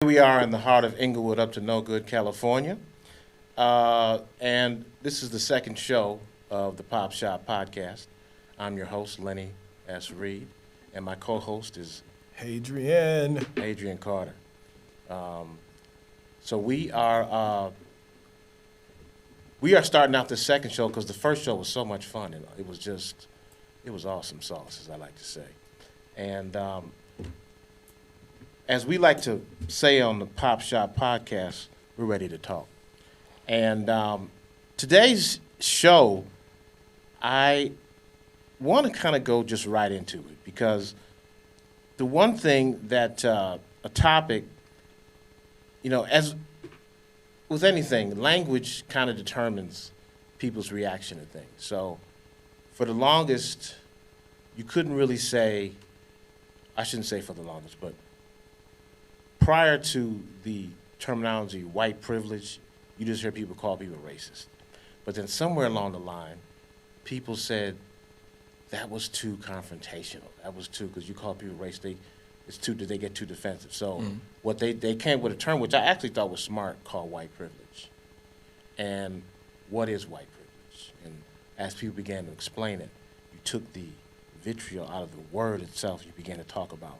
We are in the heart of Inglewood, up to no good, California. And this is the second show of the Pop Shop podcast. I'm your host, Lenny S. Reid, and my co-host is Hadrian Carter. So we are starting out this second show because the first show was so much fun, and it was awesome sauce, as I like to say. And as we like to say on the Pop Shop podcast, we're ready to talk. And today's show, I want to kind of go just right into it because the one thing that a topic, as with anything, language kind of determines people's reaction to things. So for the longest, you couldn't really say, I shouldn't say for the longest, but prior to the terminology white privilege, you just hear people call people racist. But then somewhere along the line, people said that was too confrontational. That was too, because you call people racist, they get too defensive. So what they came with a term, which I actually thought was smart, called white privilege. And what is white privilege? And as people began to explain it, you took the vitriol out of the word itself, you began to talk about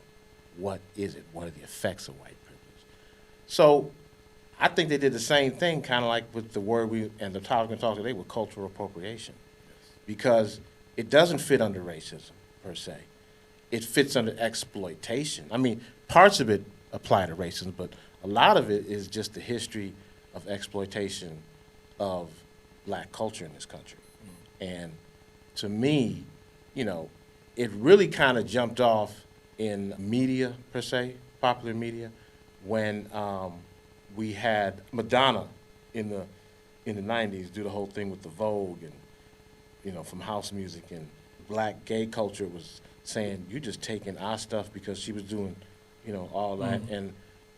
what is it? What are the effects of white privilege? So I think they did the same thing, kind of like with the word and the topic we're talking today with cultural appropriation, because it doesn't fit under racism per se. It fits under exploitation. I mean, parts of it apply to racism, but a lot of it is just the history of exploitation of black culture in this country. And to me, it really kind of jumped off in media per se, popular media, when we had Madonna in the 90s do the whole thing with the Vogue and from house music, and black gay culture was saying you're just taking our stuff because she was doing all that.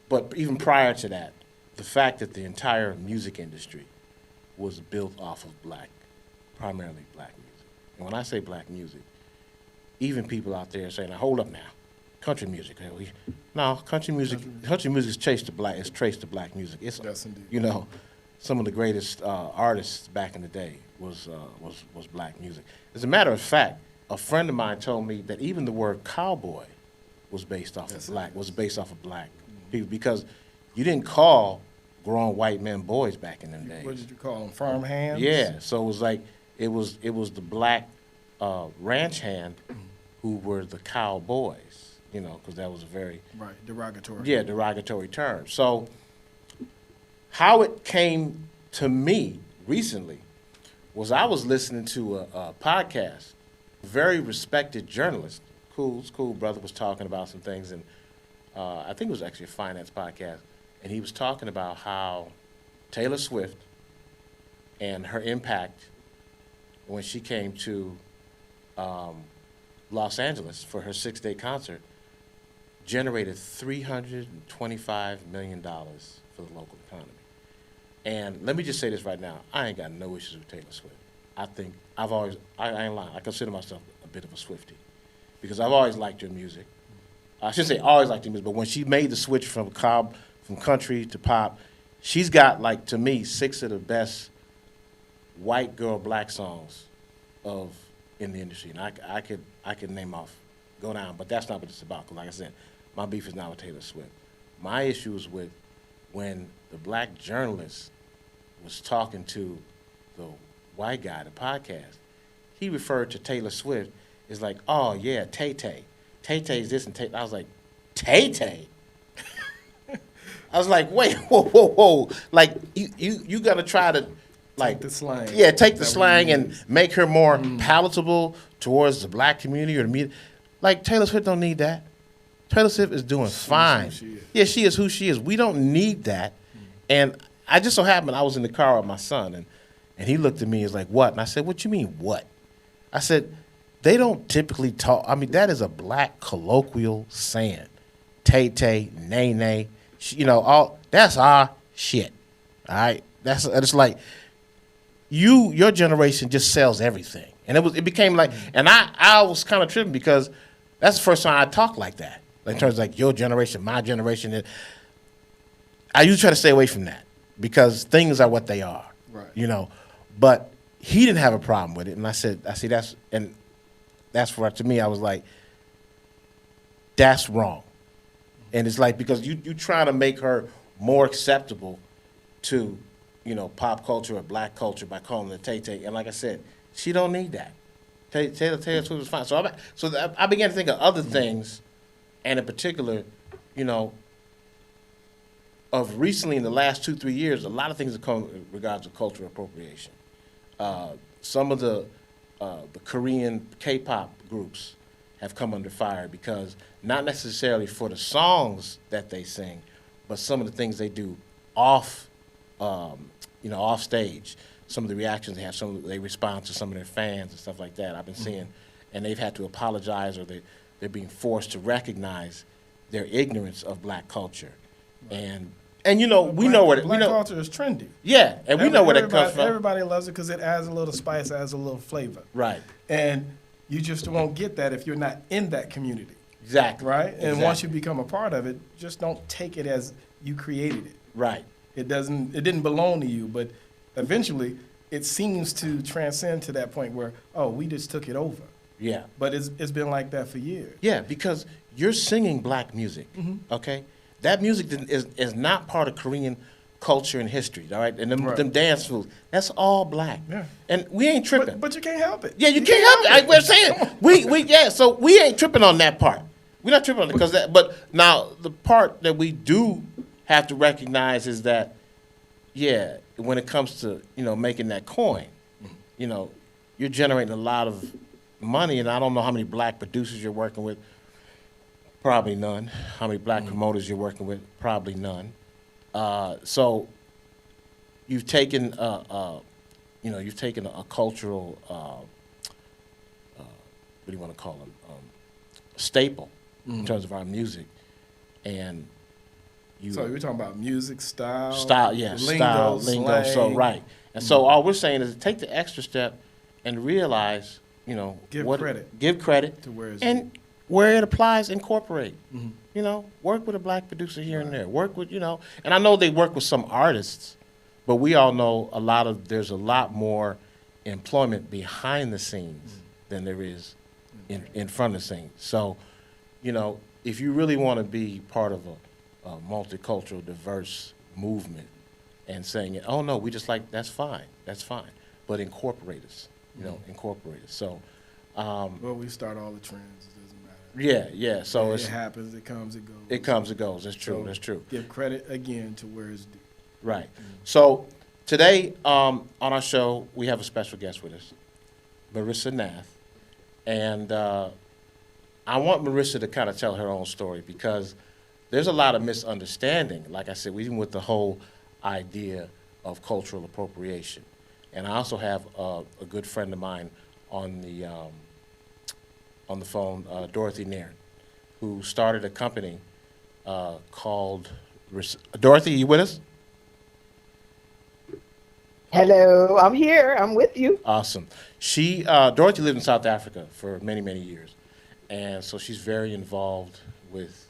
But even prior to that, the fact that the entire music industry was built off of primarily black music. And when I say black music, even people out there saying, now hold up now, country music. No, country music is traced to black music. It's, yes, indeed. Some of the greatest artists back in the day was black music. As a matter of fact, a friend of mine told me that even the word cowboy was based off of black people, because you didn't call grown white men boys back in them days. What did you call them? Farm hands? Yeah, so it was like it was the black ranch hand who were the cowboys, because that was a very derogatory. Yeah, derogatory term. So how it came to me recently was I was listening to a podcast. A very respected journalist, cool brother, was talking about some things, and I think it was actually a finance podcast, and he was talking about how Taylor Swift and her impact when she came to Los Angeles for her 6-day concert generated $325 million for the local economy. And let me just say this right now, I ain't got no issues with Taylor Swift. I think I ain't lying, I consider myself a bit of a Swiftie because I've always liked her music. I should say always liked her music, but when she made the switch from country to pop, she's got, to me, 6 of the best white girl black songs in the industry. And I could go down, but that's not what it's about. Because like I said, my beef is not with Taylor Swift. My issue is with when the black journalist was talking to the white guy, the podcast. He referred to Taylor Swift as like, oh yeah, Tay-Tay. Tay-Tay's this and Tay. I was like, Tay-Tay? I was like, wait, whoa. Like you gotta try to take the slang. Yeah, take the slang and make her more palatable towards the black community or the media. Like Taylor Swift don't need that. Taylor Swift is doing fine. Yeah, she is who she is. We don't need that. And I just so happened I was in the car with my son, and he looked at me and was like, what? And I said, what you mean, what? I said, they don't typically talk. I mean, that is a black colloquial saying. Tay-Tay, nay-nay, all that's our shit. All right? It's like your generation just sells everything. And it became like, and I was kind of tripping because that's the first time I talked like that. In terms of like your generation, my generation. I usually try to stay away from that because things are what they are, Right. you know. But he didn't have a problem with it, and I see that's where to me I was like, that's wrong, and it's like because you trying to make her more acceptable to, you know, pop culture or black culture by calling her Tay Tay, and like I said, she don't need that. Taylor Swift is fine. So I began to think of other things, and in particular, you know, of recently in the last 2-3 years, a lot of things have come in regards to cultural appropriation. Some of the Korean K-pop groups have come under fire because not necessarily for the songs that they sing, but some of the things they do off, off stage. Some of the reactions they have, they respond to some of their fans and stuff like that. I've been seeing, and they've had to apologize or they're being forced to recognize their ignorance of black culture, and you know we know what black culture is trendy. Yeah, and we know where that comes from. Everybody loves it because it adds a little spice, adds a little flavor. Right. And you just won't get that if you're not in that community. Exactly. Right. And exactly. once you become a part of it, just don't take it as you created it. Right. It didn't belong to you, but eventually it seems to transcend to that point where, oh, we just took it over. Yeah. But it's been like that for years. Yeah, because you're singing black music, okay? That music is not part of Korean culture and history, all right? And them dance moves, that's all black. Yeah. And we ain't tripping. But you can't help it. Yeah, you can't help it. We're saying, so we ain't tripping on that part. We're not tripping on it because that, but now the part that we do have to recognize is that, yeah, when it comes to, you know, making that coin, you know, you're generating a lot of money, and I don't know how many black producers you're working with. Probably none. How many black promoters you're working with? Probably none. So you've taken, you've taken a cultural, what do you want to call them, staple in terms of our music, and you. So you're talking about music, style, yeah, lingo. Slang. So right, and so all we're saying is take the extra step and realize, you know, give credit to where it's and due. Where it applies, incorporate. You know, work with a black producer here and there. Work with, you know, and I know they work with some artists, but we all know there's a lot more employment behind the scenes than there is in front of the scenes. So, you know, if you really want to be part of a multicultural, diverse movement and saying, oh no, we just like, that's fine, but incorporate us, you know, incorporate us. So, well, we start all the trends. It doesn't matter. Yeah. So it happens. It comes. It goes. It comes. It goes. That's true. So that's true. Give credit again to where it's due. Right. So today on our show we have a special guest with us, Marissa Nath, and I want Marissa to kind of tell her own story because there's a lot of misunderstanding. Like I said, even with the whole idea of cultural appropriation, and I also have a good friend of mine on the phone, Dorothy Nairne, who started a company called Dorothy, you with us? Hello, I'm here. I'm with you. Awesome. Dorothy lived in South Africa for many, many years, and so she's very involved with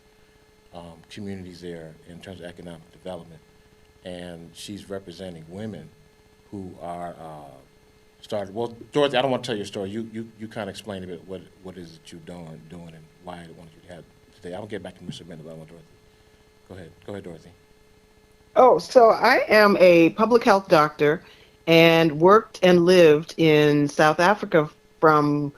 communities there in terms of economic development, and she's representing women who are started. Well, Dorothy, I don't want to tell your story. You kind of explain a bit what is it you're doing and why I wanted you to have today. I'll get back to Mr. Minute, but I want Dorothy. Go ahead, Dorothy. Oh, so I am a public health doctor and worked and lived in South Africa from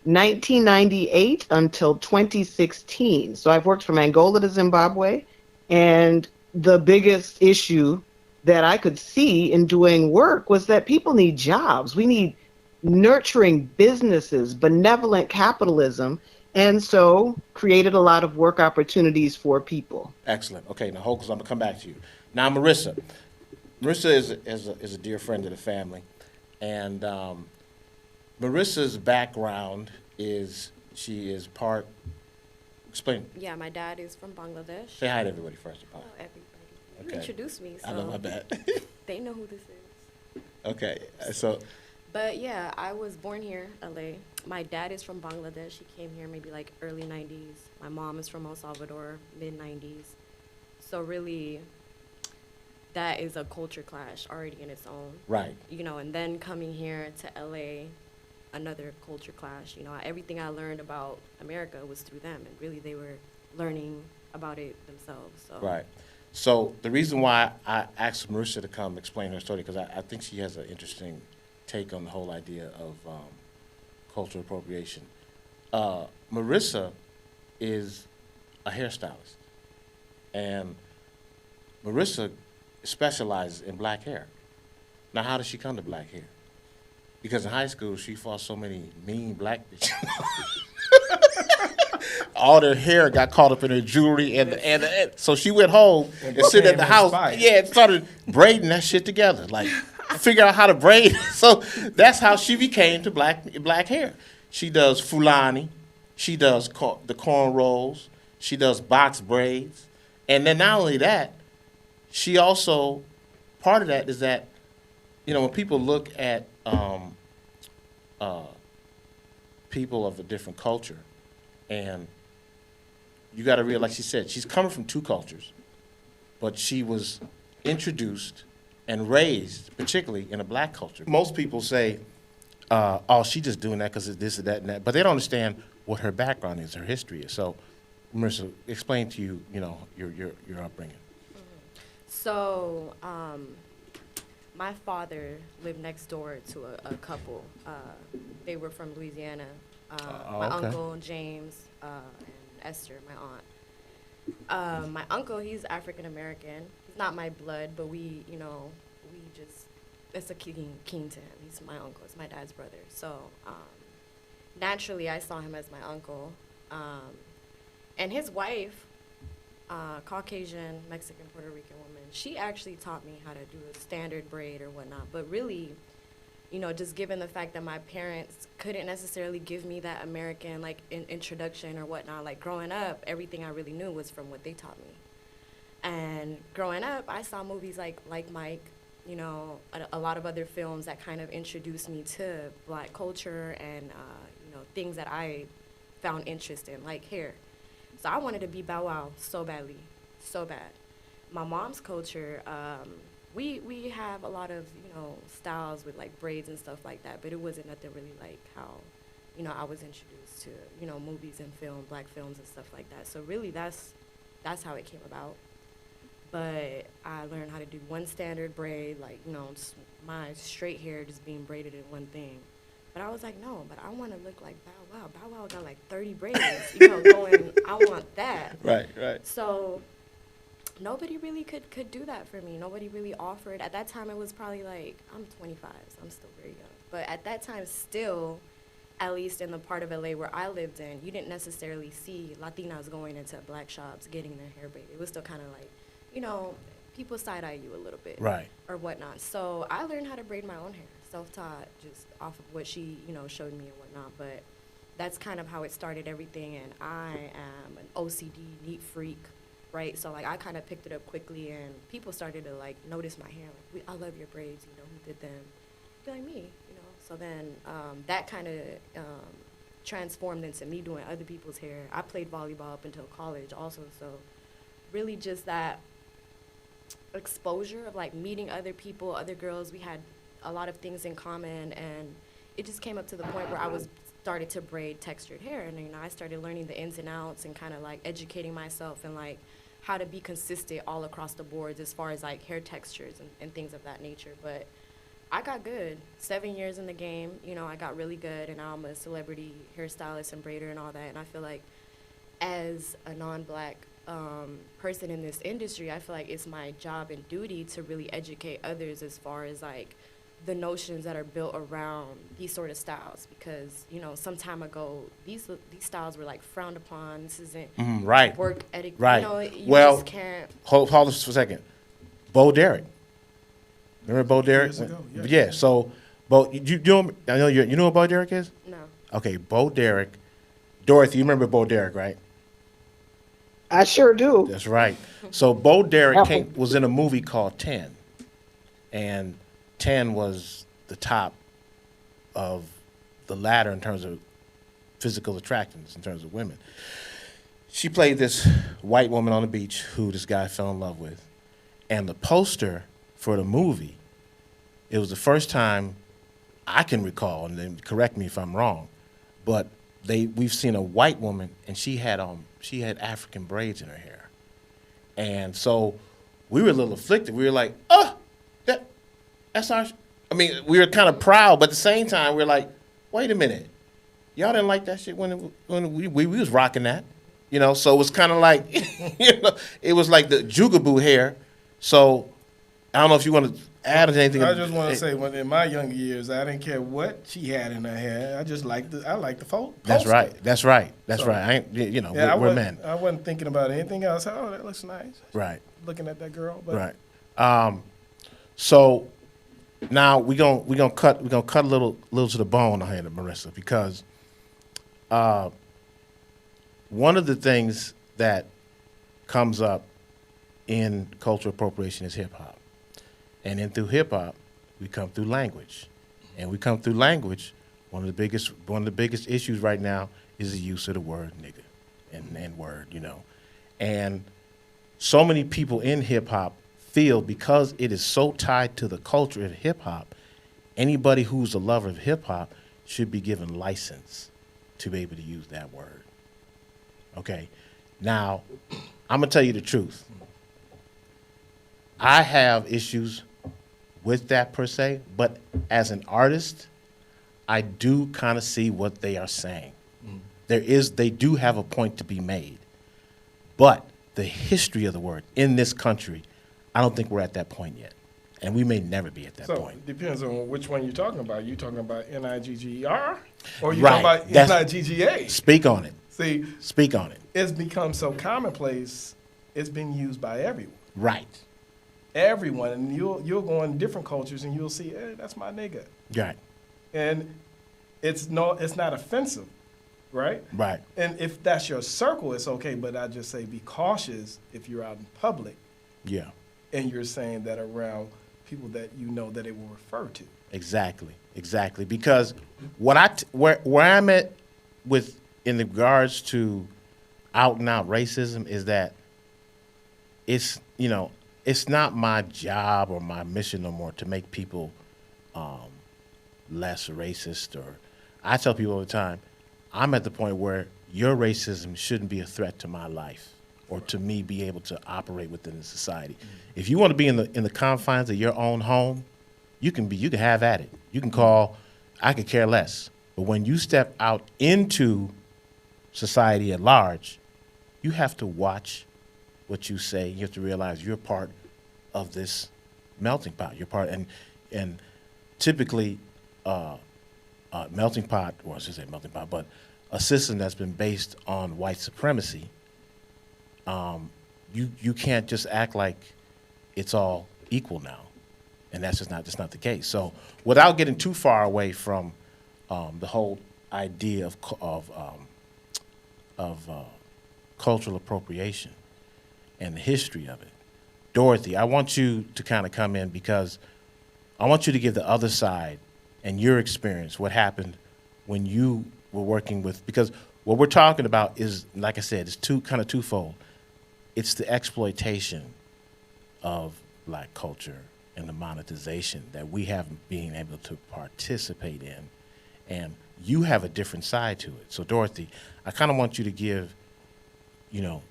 1998 until 2016. So I've worked from Angola to Zimbabwe, and the biggest issue that I could see in doing work was that people need jobs. We need nurturing businesses, benevolent capitalism, and so created a lot of work opportunities for people. Excellent. Okay, now hold, because I'm going to come back to you. Now, Marissa. Marissa is a dear friend of the family, and Marissa's background is she is part. Explain. Yeah, my dad is from Bangladesh. Say hi to everybody first of all. Oh, everybody. You Okay. introduced me, so I know, my bad. they know who this is. Okay, so. But yeah, I was born here, LA. My dad is from Bangladesh. He came here maybe like early 90s. My mom is from El Salvador, mid 90s. So really, that is a culture clash already in its own. Right. You know, and then coming here to LA, another culture clash. You know, everything I learned about America was through them, and really they were learning about it themselves. So. Right. So the reason why I asked Marissa to come explain her story, because I think she has an interesting take on the whole idea of cultural appropriation. Marissa is a hairstylist, and Marissa specializes in black hair. Now, how did she come to black hair? Because in high school, she fought so many mean black bitches. All their hair got caught up in her jewelry, and so she went home and sit at the house. Inspired. Yeah, and started braiding that shit together, like figure out how to braid. So that's how she became to black hair. She does Fulani, she does the cornrows, she does box braids, and then not only that, she also, part of that is that, you know, when people look at people of a different culture, and you got to realize, like she said, she's coming from two cultures, but she was introduced and raised, particularly in a black culture. Most people say, oh, she's just doing that because it's this or that and that, but they don't understand what her background is, her history is. So, Marissa, explain to you, you know, your upbringing. So, my father lived next door to a couple. They were from Louisiana. My okay. uncle, James, and Esther, my aunt. My uncle, he's African American. He's not my blood, but we just, it's a king to him. He's my uncle. It's my dad's brother. So, naturally, I saw him as my uncle. And his wife, Caucasian, Mexican, Puerto Rican woman, she actually taught me how to do a standard braid or whatnot. But really, you know, just given the fact that my parents couldn't necessarily give me that American, like, introduction or whatnot, like, growing up, everything I really knew was from what they taught me. And growing up, I saw movies like Mike, you know, a lot of other films that kind of introduced me to black culture and, you know, things that I found interest in, like hair. So I wanted to be Bow Wow so badly, so bad. My mom's culture, we have a lot of, you know, styles with like braids and stuff like that, but it wasn't nothing really like how, you know, I was introduced to, you know, movies and film, black films and stuff like that. So really that's how it came about. But I learned how to do one standard braid, like, you know, just my straight hair just being braided in one thing. But I was like, no, but I want to look like Bow Wow. Bow Wow got like 30 braids, you know, going, I want that. Right, right. So nobody really could do that for me. Nobody really offered. At that time, it was probably like, I'm 25, so I'm still very young. But at that time, still, at least in the part of LA where I lived in, you didn't necessarily see Latinas going into black shops getting their hair braided. It was still kind of like, you know, people side-eye you a little bit. Right. Or whatnot. So I learned how to braid my own hair, self-taught, just off of what she, you know, showed me and whatnot. But that's kind of how it started everything. And I am an OCD neat freak, right? So, like, I kind of picked it up quickly, and people started to, like, notice my hair. Like, I love your braids, you know, who did them? Be like, me, you know. So then that kind of transformed into me doing other people's hair. I played volleyball up until college also. So really just that exposure of, like, meeting other people, other girls. We had a lot of things in common, and it just came up to the point where I was started to braid textured hair, and, you know, I started learning the ins and outs and kind of, like, educating myself and, like, how to be consistent all across the boards as far as, like, hair textures and things of that nature. But I got good. 7 years in the game, you know, I got really good, and now I'm a celebrity hairstylist and braider and all that. And I feel like as a non-black person in this industry, I feel like it's my job and duty to really educate others as far as, like, the notions that are built around these sort of styles, because, you know, some time ago these styles were, like, frowned upon. This isn't right. work etiquette. Right. You know, you Well, just can't. Hold this for a second. Bo Derek. Remember Bo Derek? Years ago, yeah. Yeah. So, Bo, you know, I know you know what Bo Derek is? No. Okay, Bo Derek. Dorothy, you remember Bo Derek, right? I sure do. That's right. So Bo Derek was in a movie called 10, and 10 was the top of the ladder in terms of physical attractiveness, in terms of women. She played this white woman on the beach who this guy fell in love with, And the poster for the movie, it was the first time I can recall, and then correct me if I'm wrong, but we've seen a white woman and she had African braids in her hair. And so we were a little afflicted. We were like, oh, that's our, I mean, we were kind of proud, but at the same time, we were like, wait a minute. Y'all didn't like that shit when we was rocking that, you know? So it was kind of like, you know, it was like the jugaboo hair. So I don't know if you want to add anything. I just want to say, when in my younger years, I didn't care what she had in her hair. I just liked the photo. That's right. That's right. So, I ain't, you know, yeah, we're men. I wasn't thinking about anything else. Oh, that looks nice. Right. Looking at that girl. But Right. So now we're gonna cut a little to the bone here, Marissa, because one of the things that comes up in cultural appropriation is hip hop. And then through hip hop, we come through language. And we come through language, one of the biggest issues right now is the use of the word nigga and word, you know. And so many people in hip hop feel, because it is so tied to the culture of hip hop, anybody who's a lover of hip hop should be given license to be able to use that word. Okay. Now, I'm gonna tell you the truth. I have issues with that per se, but as an artist, I do kind of see what they are saying. They do have a point to be made, but the history of the word in this country, I don't think we're at that point yet, and we may never be at that point. It depends on which one you're talking about. You talking about NIGGER, or you Right. talking about NIGGA? Speak on it. See, Speak on it. it's become so commonplace. It's being used by everyone. Right. Everyone, and you'll go in different cultures and you'll see, hey, that's my nigga, Right. and it's not offensive, right? Right. And if that's your circle, it's okay. But I just say be cautious if you're out in public Yeah. and you're saying that around people that you know that it will refer to. Exactly. Because where I'm at with in regards to out and out racism is that it's, you know, it's not my job or my mission no more to make people less racist. Or I tell people all the time, I'm at the point where your racism shouldn't be a threat to my life or to me be able to operate within the society. If you want to be in the confines of your own home, you can have at it. You can call, I could care less. But when you step out into society at large, you have to watch what you say. You have to realize you're part of this melting pot. You're part, and typically, melting pot, or I should say melting pot, but a system that's been based on white supremacy. You can't just act like it's all equal now, and that's not the case. So, without getting too far away from the whole idea of cultural appropriation and the history of it, Dorothy, I want you to kind of come in because I want you to give the other side and your experience, what happened when you were working with, because what we're talking about is, like I said, it's twofold. It's the exploitation of black culture and the monetization that we haven't been able to participate in. And you have a different side to it. So Dorothy, I kind of want you to give, you know,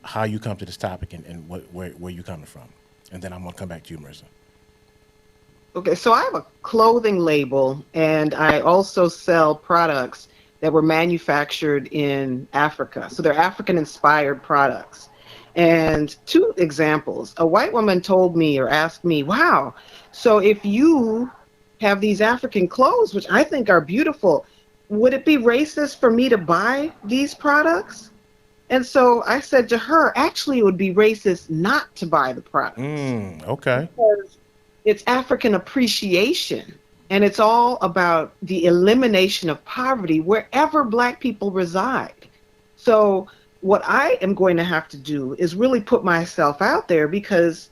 how you come to this topic and where you're coming from. And then I'm going to come back to you, Marissa. Okay, so I have a clothing label, and I also sell products that were manufactured in Africa. So they're African-inspired products. And two examples. A white woman told me or asked me, wow, so if you have these African clothes, which I think are beautiful, would it be racist for me to buy these products? And so I said to her, actually, it would be racist not to buy the products. Okay. Because it's African appreciation, and it's all about the elimination of poverty wherever black people reside. So what I am going to have to do is really put myself out there, because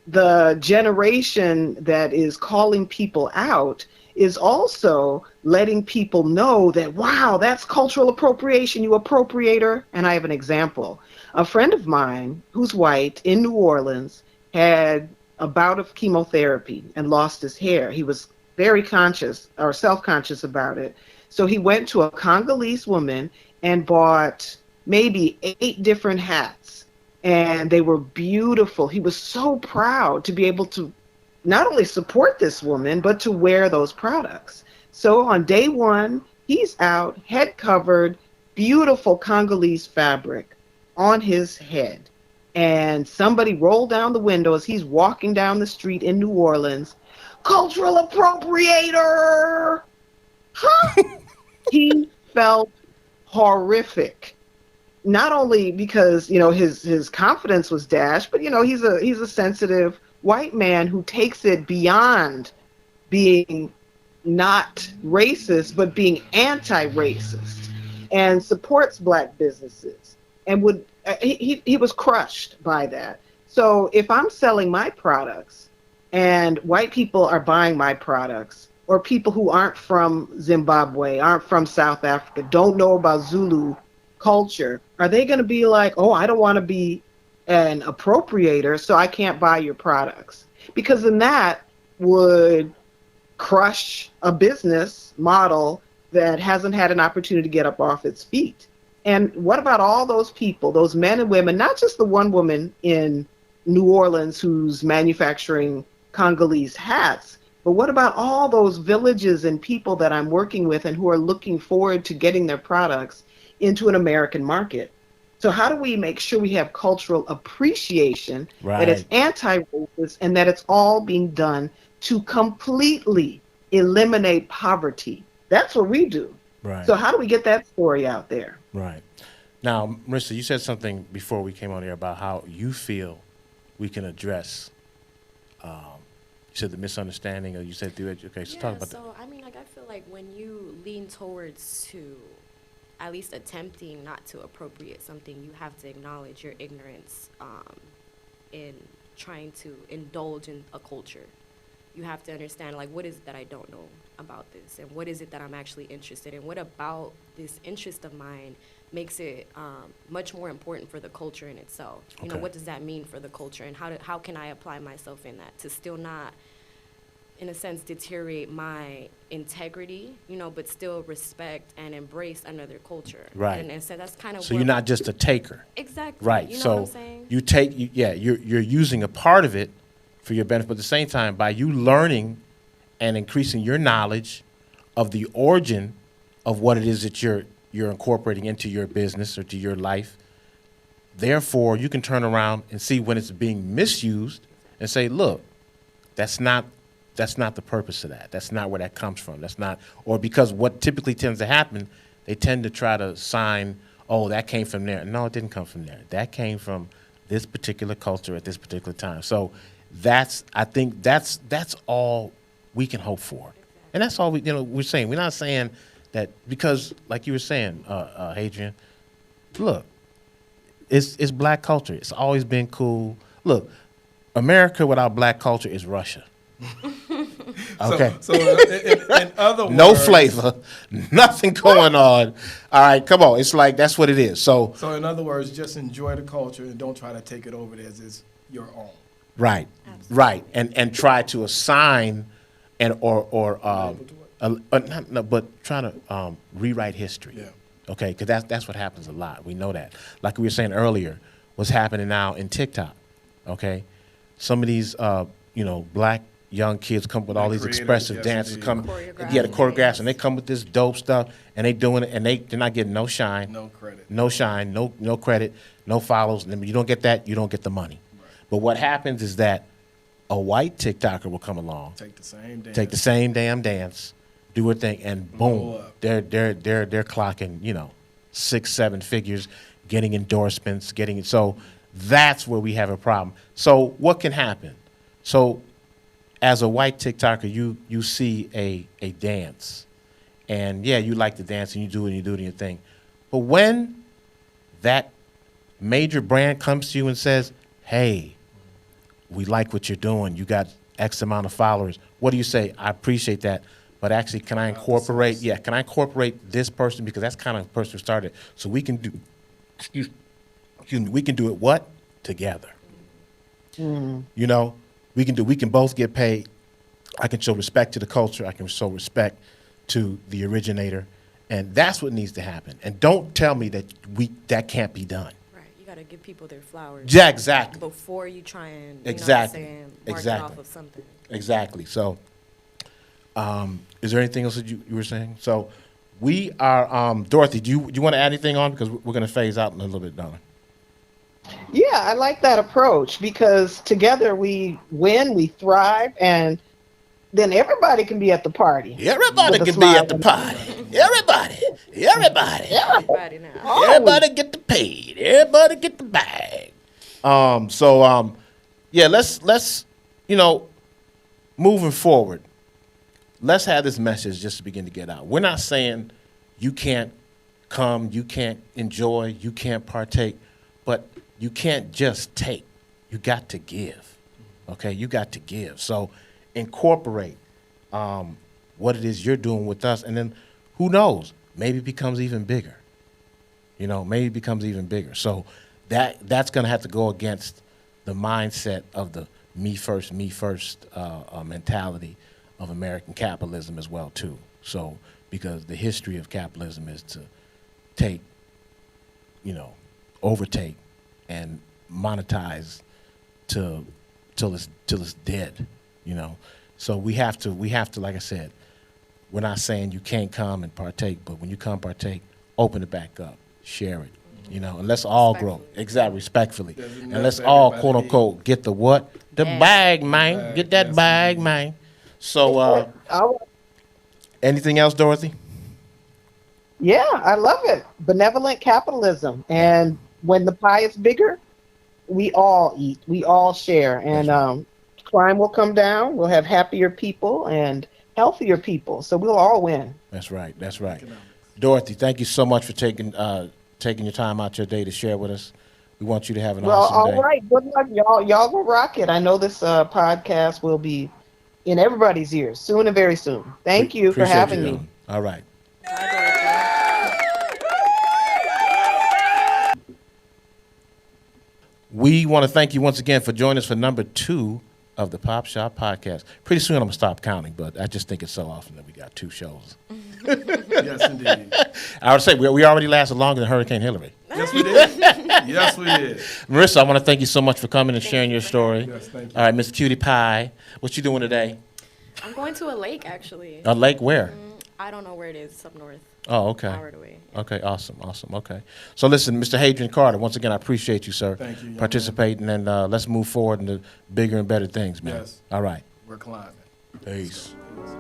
the generation that is calling people out is also letting people know that, wow, that's cultural appropriation, you appropriator. And I have an example. A friend of mine who's white in New Orleans had a bout of chemotherapy and lost his hair. He was very conscious or self-conscious about it. So he went to a Congolese woman and bought maybe 8 different hats. And they were beautiful. He was so proud to be able to not only support this woman, but to wear those products. So on day 1, he's out, head covered, beautiful Congolese fabric on his head. And somebody rolled down the window as he's walking down the street in New Orleans. Cultural appropriator! Huh? He felt horrific. Not only because, you know, his confidence was dashed, but, you know, he's a sensitive white man who takes it beyond being not racist, but being anti-racist, and supports black businesses, and he was crushed by that. So if I'm selling my products and white people are buying my products, or people who aren't from Zimbabwe, aren't from South Africa, don't know about Zulu culture, are they going to be like, oh, I don't want to be an appropriator, so I can't buy your products? Because then that would crush a business model that hasn't had an opportunity to get up off its feet. And what about all those people, those men and women, not just the one woman in New Orleans who's manufacturing Congolese hats, but what about all those villages and people that I'm working with and who are looking forward to getting their products into an American market? So how do we make sure we have cultural appreciation, that it's anti-racist, and that it's all being done to completely eliminate poverty? That's what we do. Right. So how do we get that story out there? Right. Now, Marissa, you said something before we came on here about how you feel we can address, you said the misunderstanding, or you said through education. So talk about that. So, I mean, like, I feel like when you lean towards to at least attempting not to appropriate something, you have to acknowledge your ignorance in trying to indulge in a culture. You have to understand, like, what is it that I don't know about this, and what is it that I'm actually interested in? What about this interest of mine makes it much more important for the culture in itself? You know, what does that mean for the culture, and how can I apply myself in that to still not, in a sense, deteriorate my integrity, you know, but still respect and embrace another culture. Right. And so that's kind of So you're not just a taker. Exactly. Right. You know So what I'm saying? you take, you're using a part of it for your benefit, but at the same time, by you learning and increasing your knowledge of the origin of what it is that you're incorporating into your business or to your life, therefore you can turn around and see when it's being misused and say, look, that's not the purpose of that. That's not where that comes from. That's not, or because what typically tends to happen, they tend to try to sign, oh, that came from there. No, it didn't come from there. That came from this particular culture at this particular time. So I think that's all we can hope for. And that's all we're saying. We're not saying that because, like you were saying, Hadrian, look, it's black culture. It's always been cool. Look, America without black culture is Russia. Okay. So in other words, no flavor, nothing going on. All right, come on. It's like that's what it is. So in other words, just enjoy the culture and don't try to take it over as it's your own. right, Absolutely. right, and try to assign but try to rewrite history. Yeah. Okay, because that's what happens a lot. We know that. Like we were saying earlier, what's happening now in TikTok. Okay, some of these black young kids come with all these Creative, expressive yes, dances, indeed. come, Choreographed the choreographs, dance. and they come with this dope stuff, and they doing it, and they're not getting no shine, No credit. no shine, no credit, no follows. And you don't get that, you don't get the money. Right. But what happens is that a white TikToker will come along, Take the same dance. take the same damn dance, do a thing, and Blow boom, up. they're clocking 6-7 figures, getting endorsements, getting so that's where we have a problem. So what can happen? So as a white TikToker, you see a dance, and you like the dance and you do it in your thing, but when that major brand comes to you and says, "Hey, we like what you're doing. You got X amount of followers." What do you say? I appreciate that, but actually, can I incorporate? Yeah, can I incorporate this person because that's kind of the person who started. So we can do, excuse me, we can do it what together. You know, we can both get paid. I can show respect to the culture. I can show respect to the originator. And that's what needs to happen. And don't tell me that can't be done. Right. You got to give people their flowers. Yeah, exactly. Before you try and, Exactly. know what I'm saying, mark Exactly. it off of something. Exactly. So, is there anything else that you were saying? So, we are, Dorothy, do you want to add anything on? Because we're going to phase out in a little bit, darling. Yeah, I like that approach because together we win, we thrive, and then everybody can be at the party. Everybody With a can be at the smile. party. Everybody. Everybody now. Everybody get the paid. Everybody get the bag. Yeah, let's moving forward, let's have this message just to begin to get out. We're not saying you can't come, you can't enjoy, you can't partake, but you can't just take. You got to give. Okay, you got to give. So incorporate what it is you're doing with us, and then who knows? Maybe it becomes even bigger. Maybe it becomes even bigger. So that's going to have to go against the mindset of the me first mentality of American capitalism as well too. So because the history of capitalism is to take, overtake and monetize till it's dead. So we have to, like I said, we're not saying you can't come and partake, but when you come partake, open it back up, share it, and let's all grow. Exactly, respectfully. Doesn't And let's mess all, everybody quote unquote, get the what? The bag, man. Get that Yes, bag, indeed. man. So, anything else, Dorothy? Yeah, I love it. Benevolent capitalism. And when the pie is bigger, we all eat, we all share. And crime will come down. We'll have happier people and healthier people. So we'll all win. That's right. That's right. Economics. Dorothy, thank you so much for taking your time out your day to share with us. We want you to have an Well, awesome day. all right. Good luck, y'all. Y'all will rock it. I know this podcast will be in everybody's ears soon and very soon. Thank you for Appreciate having you, me. Ellen. All right. Bye, Dorothy. We want to thank you once again for joining us for number 2 of the Pop Shop Podcast. Pretty soon I'm going to stop counting, but I just think it's so often that we got 2 shows. Yes, indeed. I would say we already lasted longer than Hurricane Hillary. Yes, we did. Yes, we did. Marissa, I want to thank you so much for coming and sharing your story. Yes, thank you. All right, Miss Cutie Pie, what you doing today? I'm going to a lake, actually. A lake where? I don't know where it is. It's up north. Oh, okay. Hour away. Okay, awesome. Okay. So listen, Mr. Hadrian Carter, once again, I appreciate you, sir. Thank you, young participating, and let's move forward into bigger and better things, man. Yes. All right. We're climbing. Peace. Peace.